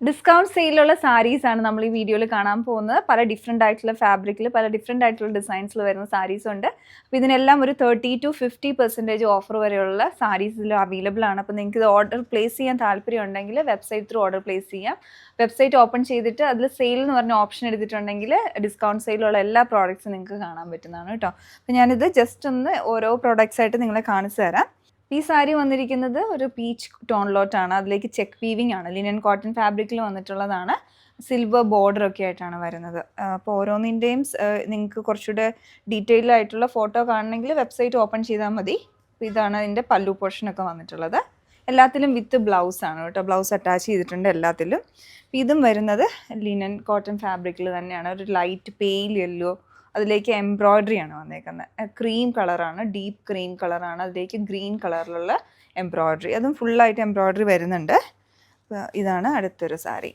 Discount സെയിലുള്ള saris ആണ് നമ്മൾ ഈ വീഡിയോയിൽ കാണാൻ പോകുന്നത്. പല ഡിഫറെൻ്റ് ആയിട്ടുള്ള ഫാബ്രിക്കിൽ പല ഡിഫറെൻ്റ് ആയിട്ടുള്ള ഡിസൈൻസിൽ വരുന്ന സാരീസ് ഉണ്ട്. അപ്പോൾ ഇതിനെല്ലാം ഒരു 30-50% ഓഫർ വരെയുള്ള സാരീസ് ഇതിൽ അവൈലബിൾ ആണ്. അപ്പോൾ നിങ്ങൾക്ക് ഇത് ഓർഡർ പ്ലേസ് ചെയ്യാൻ താല്പര്യം ഉണ്ടെങ്കിൽ വെബ്സൈറ്റ് ത്രൂ ഓർഡർ പ്ലേസ് ചെയ്യാം. വെബ്സൈറ്റ് ഓപ്പൺ ചെയ്തിട്ട് അതിൽ സെയിൽ എന്ന് പറഞ്ഞ ഓപ്ഷൻ എടുത്തിട്ടുണ്ടെങ്കിൽ ഡിസ്കൗണ്ട് സെയിലുള്ള എല്ലാ പ്രോഡക്റ്റ്സും നിങ്ങൾക്ക് കാണാൻ പറ്റുന്നതാണ് കേട്ടോ. അപ്പോൾ ഞാനിത് ജസ്റ്റ് ഒന്ന് ഓരോ പ്രോഡക്റ്റ്സ് ആയിട്ട് നിങ്ങളെ കാണിച്ചു തരാം. ഈ സാരി വന്നിരിക്കുന്നത് ഒരു പീച്ച് ടോണിലോട്ടാണ്. അതിലേക്ക് ചെക്ക് വീവിംഗ് ആണ്, ലിനൻ കോട്ടൺ ഫാബ്രിക്കിൽ വന്നിട്ടുള്ളതാണ്. സിൽവർ ബോർഡർ ഒക്കെ ആയിട്ടാണ് വരുന്നത്. അപ്പോൾ ഓരോന്നിൻ്റെയും നിങ്ങൾക്ക് കുറച്ചുകൂടെ ഡീറ്റെയിൽ ആയിട്ടുള്ള ഫോട്ടോ കാണണമെങ്കിൽ വെബ്സൈറ്റ് ഓപ്പൺ ചെയ്താൽ മതി. അപ്പോൾ ഇതാണ് അതിൻ്റെ പല്ലു പോർഷനൊക്കെ വന്നിട്ടുള്ളത്. എല്ലാത്തിലും വിത്ത് ബ്ലൗസ് ആണ് കേട്ടോ, ബ്ലൗസ് അറ്റാച്ച് ചെയ്തിട്ടുണ്ട് എല്ലാത്തിലും. ഇതും വരുന്നത് ലിനൻ കോട്ടൺ ഫാബ്രിക്കിൽ തന്നെയാണ്. ഒരു ലൈറ്റ് പെയിൽ യെല്ലോ, അതിലേക്ക് എംബ്രോയ്ഡറി ആണ് വന്നേക്കുന്നത്. ക്രീം കളറാണ്, ഡീപ്പ് ക്രീം കളറാണ്. അതിലേക്ക് ഗ്രീൻ കളറിലുള്ള എംബ്രോയ്ഡറി, അതും ഫുള്ളായിട്ട് എംബ്രോയ്ഡറി വരുന്നുണ്ട്. ഇതാണ് അടുത്തൊരു സാരി.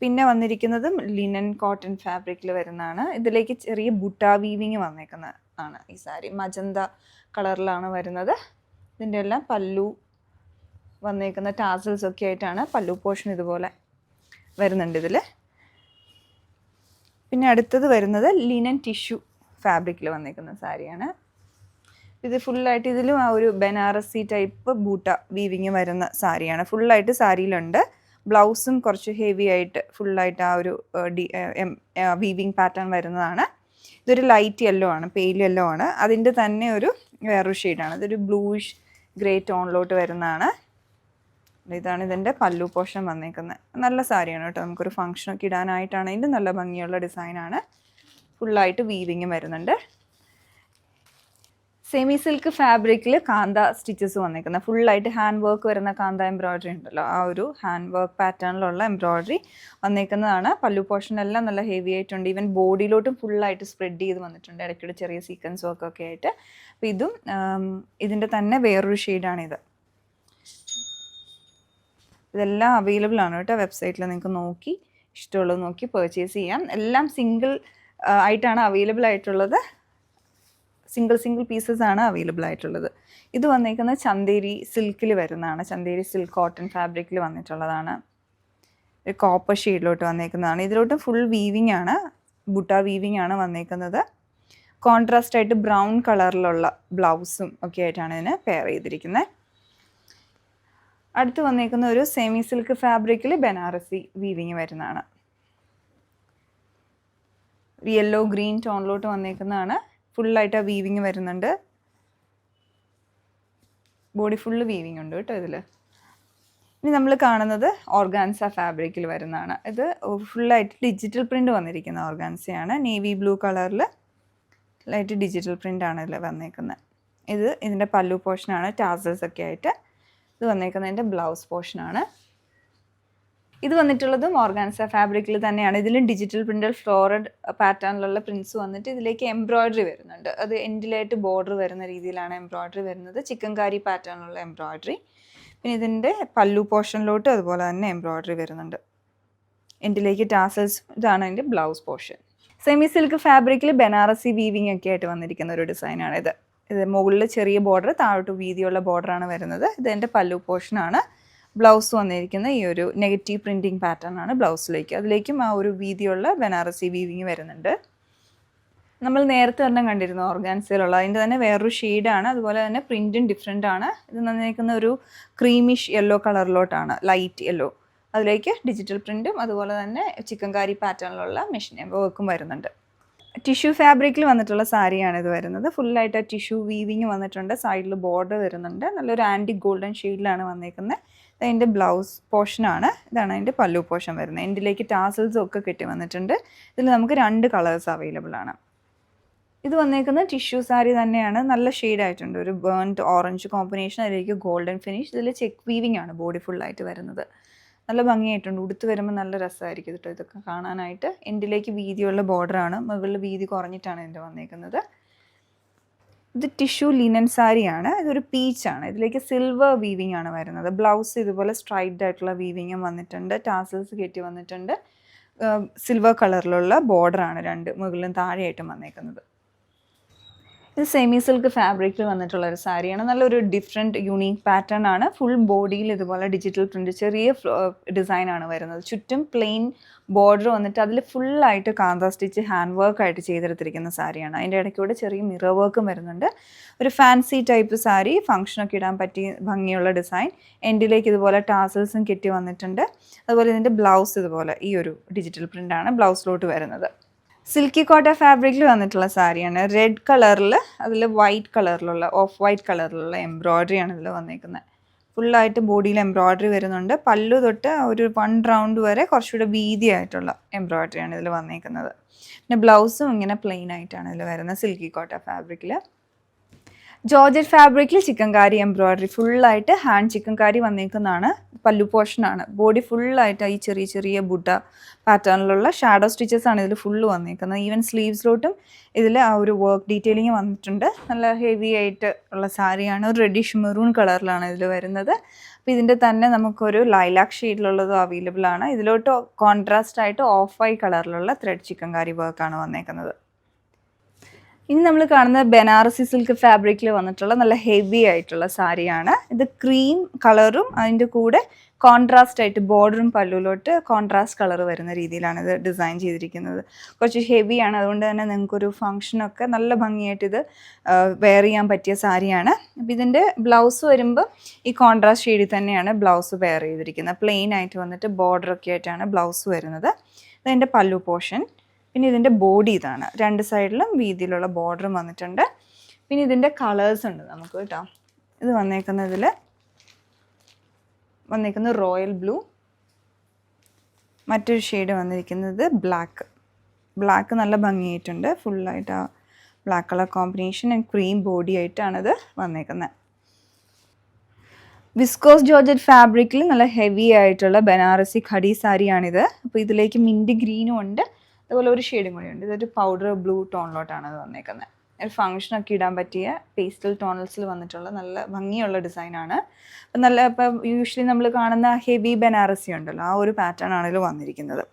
പിന്നെ വന്നിരിക്കുന്നതും ലിനൻ കോട്ടൺ ഫാബ്രിക്കിൽ വരുന്നതാണ്. ഇതിലേക്ക് ചെറിയ ബുട്ട വീവിങ് വന്നേക്കുന്നതാണ് ഈ സാരി. മജന്ത കളറിലാണ് വരുന്നത്. ഇതിൻ്റെ എല്ലാം പല്ലു വന്നേക്കുന്ന ടാസൽസ് ഒക്കെ ആയിട്ടാണ് പല്ലു പോർഷൻ ഇതുപോലെ വരുന്നുണ്ട് ഇതിൽ. പിന്നെ അടുത്തത് വരുന്നത് ലിനൻ ടിഷ്യൂ ഫാബ്രിക്കിൽ വന്നിരിക്കുന്ന സാരിയാണ്. ഇത് ഫുള്ളായിട്ട് ഇതിലും ആ ഒരു ബനാറസി ടൈപ്പ് ബൂട്ട വീവിങ് വരുന്ന സാരിയാണ്. ഫുള്ളായിട്ട് സാരിയിലുണ്ട്. ബ്ലൗസും കുറച്ച് ഹെവി ആയിട്ട് ഫുള്ളായിട്ട് ആ ഒരു വീവിങ് പാറ്റേൺ വരുന്നതാണ്. ഇതൊരു ലൈറ്റ് യെല്ലോ ആണ്, പെയിൽ യെല്ലോ ആണ്. അതിൻ്റെ തന്നെ ഒരു വേറൊരു ഷെയ്ഡാണ്. ഇതൊരു ബ്ലൂയിഷ് ഗ്രേ ടോണിലോട്ട് വരുന്നതാണ്. ഇതാണ് ഇതിൻ്റെ പല്ലു പോർഷൻ വന്നേക്കുന്നത്. നല്ല സാരിയാണ് കേട്ടോ, നമുക്കൊരു ഫംഗ്ഷനൊക്കെ ഇടാനായിട്ടാണെങ്കിൽ നല്ല ഭംഗിയുള്ള ഡിസൈനാണ്. ഫുള്ളായിട്ട് വീവിങ് വരുന്നുണ്ട്. സെമി സിൽക്ക് ഫാബ്രിക്കിൽ കാന്ത സ്റ്റിച്ചസ് വന്നേക്കുന്നത്. ഫുള്ളായിട്ട് ഹാൻഡ് വർക്ക് വരുന്ന കാന്ത എംബ്രോയ്ഡറി ഉണ്ടല്ലോ, ആ ഒരു ഹാൻഡ് വർക്ക് പാറ്റേണിലുള്ള എംബ്രോയ്ഡറി വന്നേക്കുന്നതാണ്. പല്ലു പോർഷനെല്ലാം നല്ല ഹെവി ആയിട്ടുണ്ട്. ഈവൻ ബോഡിയിലോട്ടും ഫുള്ളായിട്ട് സ്പ്രെഡ് ചെയ്ത് വന്നിട്ടുണ്ട്, ഇടയ്ക്കിടെ ചെറിയ സീക്വൻസ് വർക്കൊക്കെ ആയിട്ട്. അപ്പോൾ ഇതും ഇതിൻ്റെ തന്നെ വേറൊരു ഷെയ്ഡാണിത്. ഇതെല്ലാം അവൈലബിൾ ആണ് കേട്ടോ വെബ്സൈറ്റിൽ. നിങ്ങൾക്ക് നോക്കി ഇഷ്ടമുള്ളത് നോക്കി പർച്ചേസ് ചെയ്യാം. എല്ലാം സിംഗിൾ ആയിട്ടാണ് അവൈലബിൾ ആയിട്ടുള്ളത്. സിംഗിൾ പീസസ് ആണ് അവൈലബിൾ ആയിട്ടുള്ളത്. ഇത് വന്നിരിക്കുന്നത് ചന്തേരി സിൽക്കിൽ വരുന്നതാണ്. ചന്തേരി സിൽക്ക് കോട്ടൺ ഫാബ്രിക്കിൽ വന്നിട്ടുള്ളതാണ്. ഒരു കോപ്പർ ഷെയ്ഡിലോട്ട് വന്നേക്കുന്നതാണ്. ഇതിലോട്ട് ഫുൾ വീവിങ് ആണ്, ബുട്ട വീവിങ് ആണ് വന്നേക്കുന്നത്. കോൺട്രാസ്റ്റ് ആയിട്ട് ബ്രൗൺ കളറിലുള്ള ബ്ലൗസും ഒക്കെ ആയിട്ടാണ് ഇതിന് പെയർ ചെയ്തിരിക്കുന്നത്. അടുത്ത് വന്നേക്കുന്ന ഒരു സെമി സിൽക്ക് ഫാബ്രിക്കിൽ ബനാറസി വീവിങ് വരുന്നതാണ്. യെല്ലോ ഗ്രീൻ ടോണിലോട്ട് വന്നേക്കുന്നതാണ്. ഫുള്ളായിട്ട് ആ വീവിങ് വരുന്നുണ്ട്. ബോഡി ഫുള്ള് വീവിങ് ഉണ്ട് കേട്ടോ ഇതിൽ. ഇനി നമ്മൾ കാണുന്നത് ഓർഗാൻസ ഫാബ്രിക്കിൽ വരുന്നതാണ്. ഇത് ഫുള്ളായിട്ട് ഡിജിറ്റൽ പ്രിൻ്റ് വന്നിരിക്കുന്ന ഓർഗാൻസയാണ്. നേവി ബ്ലൂ കളറിൽ ലൈറ്റ് ഡിജിറ്റൽ പ്രിൻ്റാണ് ഇതിൽ വന്നേക്കുന്നത്. ഇതിൻ്റെ പല്ലു പോർഷനാണ്, ടാസൽസ് ഒക്കെ ആയിട്ട്. ഇത് വന്നേക്കുന്നതിൻ്റെ ബ്ലൗസ് പോർഷനാണ്. ഇത് വന്നിട്ടുള്ളതും ഓർഗാൻസ ഫാബ്രിക്കിൽ തന്നെയാണ്. ഇതിലും ഡിജിറ്റൽ പ്രിൻ്റൽ ഫ്ലോറഡ് പാറ്റേണിലുള്ള പ്രിൻസ് വന്നിട്ട് ഇതിലേക്ക് എംബ്രോയ്ഡറി വരുന്നുണ്ട്. അത് എൻഡിലായിട്ട് ബോർഡർ വരുന്ന രീതിയിലാണ് എംബ്രോയ്ഡറി വരുന്നത്. ചിക്കൻകാരി പാറ്റേണിലുള്ള എംബ്രോയ്ഡറി. പിന്നെ ഇതിൻ്റെ പല്ലു പോർഷനിലോട്ട് അതുപോലെ തന്നെ എംബ്രോയ്ഡറി വരുന്നുണ്ട്. എൻഡിലേക്ക് ടാസൽസ്. ഇതാണ് അതിൻ്റെ ബ്ലൗസ് പോർഷൻ. സെമി സിൽക്ക് ഫാബ്രിക്കിൽ ബനാറസി വീവിങ് ഒക്കെ ആയിട്ട് വന്നിരിക്കുന്ന ഒരു ഡിസൈനാണിത്. ഇത് മുകളിൽ ചെറിയ ബോർഡർ, താഴോട്ട് വീതിയുള്ള ബോർഡറാണ് വരുന്നത്. ഇതെൻ്റെ പല്ലു പോർഷനാണ്. ബ്ലൗസ് വന്നിരിക്കുന്ന ഈ ഒരു നെഗറ്റീവ് പ്രിൻറ്റിങ് പാറ്റേൺ ആണ് ബ്ലൗസിലേക്ക്. അതിലേക്കും ആ ഒരു വീതിയുള്ള ബനാറസി വീവിങ് വരുന്നുണ്ട്. നമ്മൾ നേരത്തെ തന്നെ കണ്ടിരുന്നു ഓർഗാൻസയിലുള്ള, അതിൻ്റെ തന്നെ വേറൊരു ഷെയ്ഡാണ്. അതുപോലെ തന്നെ പ്രിൻറ്റും ഡിഫറെൻ്റ് ആണ്. ഇത് വന്നിരിക്കുന്ന ഒരു ക്രീമിഷ് യെല്ലോ കളറിലോട്ടാണ്, ലൈറ്റ് യെല്ലോ. അതിലേക്ക് ഡിജിറ്റൽ പ്രിൻറ്റും അതുപോലെ തന്നെ ചിക്കൻകാരി പാറ്റേണിലുള്ള മെഷീൻ വർക്കും വരുന്നുണ്ട്. ടിഷ്യൂ ഫാബ്രിക്കിൽ വന്നിട്ടുള്ള സാരിയാണ് ഇത് വരുന്നത്. ഫുള്ളായിട്ട് ടിഷ്യൂ വീവിങ് വന്നിട്ടുണ്ട്. സൈഡിൽ ബോർഡർ വരുന്നുണ്ട്. നല്ലൊരു ആൻറ്റി ഗോൾഡൻ ഷെയ്ഡിലാണ് വന്നേക്കുന്നത്. അതിൻ്റെ ബ്ലൗസ് പോർഷനാണ്. ഇതാണ് അതിൻ്റെ പല്ലു പോർഷൻ വരുന്നത്. എൻഡിലേക്ക് ടാസൽസും ഒക്കെ കെട്ടി വന്നിട്ടുണ്ട്. ഇതിൽ നമുക്ക് 2 കളേഴ്സ് അവൈലബിൾ ആണ്. ഇത് വന്നേക്കുന്നത് ടിഷ്യൂ സാരി തന്നെയാണ്. നല്ല ഷെയ്ഡായിട്ടുണ്ട്, ഒരു ബേൺഡ് ഓറഞ്ച് കോമ്പിനേഷൻ, അതിലേക്ക് ഗോൾഡൻ ഫിനിഷ്. ഇതിൽ ചെക്ക് വീവിങ് ആണ് ബോഡി ഫുള്ളായിട്ട് വരുന്നത്. നല്ല ഭംഗിയായിട്ടുണ്ട്. ഉടുത്ത് വരുമ്പോൾ നല്ല രസമായിരിക്കും കേട്ടോ ഇതൊക്കെ കാണാനായിട്ട്. എൻഡിലേക്ക് വീതിയുള്ള ബോർഡറാണ്, മുകളിൽ വീതി കുറഞ്ഞിട്ടാണ് ഇതിൻ്റെ വന്നേക്കുന്നത്. ഇത് ടിഷ്യൂ ലിനൻ സാരിയാണ്. ഇതൊരു പീച്ചാണ്. ഇതിലേക്ക് സിൽവർ വീവിങ് ആണ് വരുന്നത്. ബ്ലൗസ് ഇതുപോലെ സ്ട്രൈപ്ഡ് ആയിട്ടുള്ള വീവിങ്ങും വന്നിട്ടുണ്ട്. ടാസൽസ് കെട്ടി വന്നിട്ടുണ്ട്. സിൽവർ കളറിലുള്ള ബോർഡറാണ് 2 മുകളിലും താഴെയായിട്ടും വന്നേക്കുന്നത്. ഇത് സെമി സിൽക്ക് ഫാബ്രിക്കിൽ വന്നിട്ടുള്ള ഒരു സാരിയാണ്. നല്ലൊരു ഡിഫറെൻറ്റ് യുണീക്ക് പാറ്റേൺ ആണ്. ഫുൾ ബോഡിയിൽ ഇതുപോലെ ഡിജിറ്റൽ പ്രിൻറ്റ് ചെറിയ ഡിസൈനാണ് വരുന്നത്. ചുറ്റും പ്ലെയിൻ ബോർഡർ വന്നിട്ട് അതിൽ ഫുള്ളായിട്ട് കാന്ത സ്റ്റിച്ച് ഹാൻഡ് വർക്കായിട്ട് ചെയ്തെടുത്തിരിക്കുന്ന സാരിയാണ്. അതിൻ്റെ ഇടയ്ക്കൂടെ ചെറിയ മിറർ വർക്കും വരുന്നുണ്ട്. ഒരു ഫാൻസി ടൈപ്പ് സാരി, ഫംഗ്ഷനൊക്കെ ഇടാൻ പറ്റിയ ഭംഗിയുള്ള ഡിസൈൻ. എൻഡിലേക്ക് ഇതുപോലെ ടാസൽസും കെട്ടി വന്നിട്ടുണ്ട്. അതുപോലെ ഇതിൻ്റെ ബ്ലൗസ് ഇതുപോലെ ഈ ഒരു ഡിജിറ്റൽ പ്രിൻ്റാണ് ബ്ലൗസിലോട്ട് വരുന്നത്. സിൽക്കി കോട്ട ഫാബ്രിക്കിൽ വന്നിട്ടുള്ള സാരിയാണ്. റെഡ് കളറിൽ അതിൽ വൈറ്റ് കളറിലുള്ള ഓഫ് വൈറ്റ് കളറിലുള്ള എംബ്രോയ്ഡറിയാണ് ഇതിൽ വന്നേക്കുന്നത്. ഫുള്ളായിട്ട് ബോഡിയിൽ എംബ്രോയ്ഡറി വരുന്നുണ്ട്. പല്ലു തൊട്ട് ഒരു 1 റൗണ്ട് വരെ കുറച്ചുകൂടെ വീതിയായിട്ടുള്ള എംബ്രോയ്ഡറിയാണ് ഇതിൽ വന്നേക്കുന്നത്. പിന്നെ ബ്ലൗസും ഇങ്ങനെ പ്ലെയിൻ ആയിട്ടാണ് ഇതിൽ വരുന്നത് സിൽക്കി കോട്ട ഫാബ്രിക്കിൽ. ജോർജറ്റ് ഫാബ്രിക്കിൽ ചിക്കൻകാരി എംബ്രോയ്ഡറി ഫുള്ളായിട്ട് ഹാൻഡ് ചിക്കൻകാരി വന്നേക്കുന്നതാണ്. പല്ലു പോർഷനാണ്. ബോഡി ഫുള്ളായിട്ട് ഈ ചെറിയ ചെറിയ ബുട്ട പാറ്റേണിലുള്ള ഷാഡോ സ്റ്റിച്ചസ് ആണ് ഇതിൽ ഫുള്ള് വന്നേക്കുന്നത്. ഈവൻ സ്ലീവ്സിലോട്ടും ഇതിൽ ആ ഒരു വർക്ക് ഡീറ്റെയിലിംഗ് വന്നിട്ടുണ്ട്. നല്ല ഹെവി ആയിട്ട് ഉള്ള സാരിയാണ്. ഒരു റെഡിഷ് മെറൂൺ കളറിലാണ് ഇതിൽ വരുന്നത്. അപ്പോൾ ഇതിൻ്റെ തന്നെ നമുക്കൊരു ലൈലാക്ക് ഷെയ്ഡിലുള്ളതും അവൈലബിൾ ആണ്. ഇതിലോട്ട് കോൺട്രാസ്റ്റ് ആയിട്ട് ഓഫ് വൈറ്റ് കളറിലുള്ള ത്രെഡ് ചിക്കൻകാരി വർക്കാണ് വന്നേക്കുന്നത്. ഇനി നമ്മൾ കാണുന്നത് ബനാറസി സിൽക്ക് ഫാബ്രിക്കിൽ വന്നിട്ടുള്ള നല്ല ഹെവി ആയിട്ടുള്ള സാരിയാണ്. ഇത് ക്രീം കളറും അതിൻ്റെ കൂടെ കോൺട്രാസ്റ്റ് ആയിട്ട് ബോർഡറും പല്ലുവിലോട്ട് കോൺട്രാസ്റ്റ് കളർ വരുന്ന രീതിയിലാണ് ഇത് ഡിസൈൻ ചെയ്തിരിക്കുന്നത്. കുറച്ച് ഹെവിയാണ്, അതുകൊണ്ട് തന്നെ നിങ്ങൾക്കൊരു ഫംഗ്ഷനൊക്കെ നല്ല ഭംഗിയായിട്ട് ഇത് വെയർ ചെയ്യാൻ പറ്റിയ സാരിയാണ്. അപ്പോൾ ഇതിൻ്റെ ബ്ലൗസ് വരുമ്പോൾ ഈ കോൺട്രാസ്റ്റ് ഷെയ്ഡിൽ തന്നെയാണ് ബ്ലൗസ് വെയർ ചെയ്തിരിക്കുന്നത്. പ്ലെയിൻ ആയിട്ട് വന്നിട്ട് ബോർഡറൊക്കെ ആയിട്ടാണ് ബ്ലൗസ് വരുന്നത്. ഇതിൻ്റെ പല്ലു പോർഷൻ. പിന്നെ ഇതിൻ്റെ ബോഡി ഇതാണ്. 2 സൈഡിലും വീതിയിലുള്ള ബോർഡറും വന്നിട്ടുണ്ട്. പിന്നെ ഇതിൻ്റെ കളേഴ്സ് ഉണ്ട് നമുക്ക് കേട്ടോ. ഇത് വന്നേക്കുന്നതിൽ റോയൽ ബ്ലൂ, മറ്റൊരു ഷെയ്ഡ് വന്നിരിക്കുന്നത് ബ്ലാക്ക് നല്ല ഭംഗിയായിട്ടുണ്ട്. ഫുള്ളായിട്ട് ആ black colour combination and cream body ആയിട്ടാണിത് വന്നേക്കുന്നത്. വിസ്കോസ് ജോർജറ്റ് ഫാബ്രിക്കിൽ നല്ല ഹെവി ആയിട്ടുള്ള ബനാറസി ഖടി സാരിയാണിത്. അപ്പോൾ ഇതിലേക്ക് മിൻറ്റ് ഗ്രീനും ഉണ്ട്, അതുപോലെ ഒരു ഷെയ്ഡും കൂടി ഉണ്ട്. ഇതൊരു പൗഡർ ബ്ലൂ ടോണിലോട്ടാണ് അത് വന്നേക്കുന്നത്. ഒരു ഫംഗ്ഷനൊക്കെ ഇടാൻ പറ്റിയ പേസ്റ്റൽ ടോണൽസിൽ വന്നിട്ടുള്ള നല്ല ഭംഗിയുള്ള ഡിസൈനാണ്. അപ്പം ഇപ്പം യൂഷ്വലി നമ്മൾ കാണുന്ന ഹെവി ബനാറസി ഉണ്ടല്ലോ, ആ ഒരു പാറ്റേൺ ആണ് ഇതിൽ വന്നിരിക്കുന്നത്.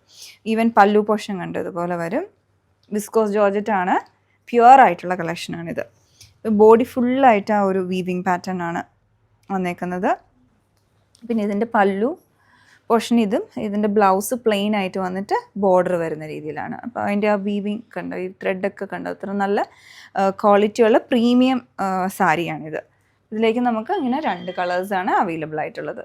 ഈവൻ പല്ലു പോർഷൻ കണ്ട് ഇതുപോലെ വരും. വിസ്കോസ് ജോർജറ്റ് ആണ്, പ്യുവർ ആയിട്ടുള്ള കളക്ഷനാണിത്. ബോഡി ഫുള്ളായിട്ട് ആ ഒരു വീവിങ് പാറ്റേൺ ആണ് വന്നേക്കുന്നത്. പിന്നെ ഇതിൻ്റെ പല്ലു പോർഷൻ ഇതും, ഇതിൻ്റെ ബ്ലൗസ് പ്ലെയിൻ ആയിട്ട് വന്നിട്ട് ബോർഡർ വരുന്ന രീതിയിലാണ്. അപ്പോൾ അതിൻ്റെ ആ വീവിങ് കണ്ടോ, ഈ ത്രെഡൊക്കെ കണ്ടോ, അത്ര നല്ല ക്വാളിറ്റിയുള്ള പ്രീമിയം സാരിയാണിത്. ഇതിലേക്ക് നമുക്ക് ഇങ്ങനെ 2 കളേഴ്സാണ് അവൈലബിൾ ആയിട്ടുള്ളത്.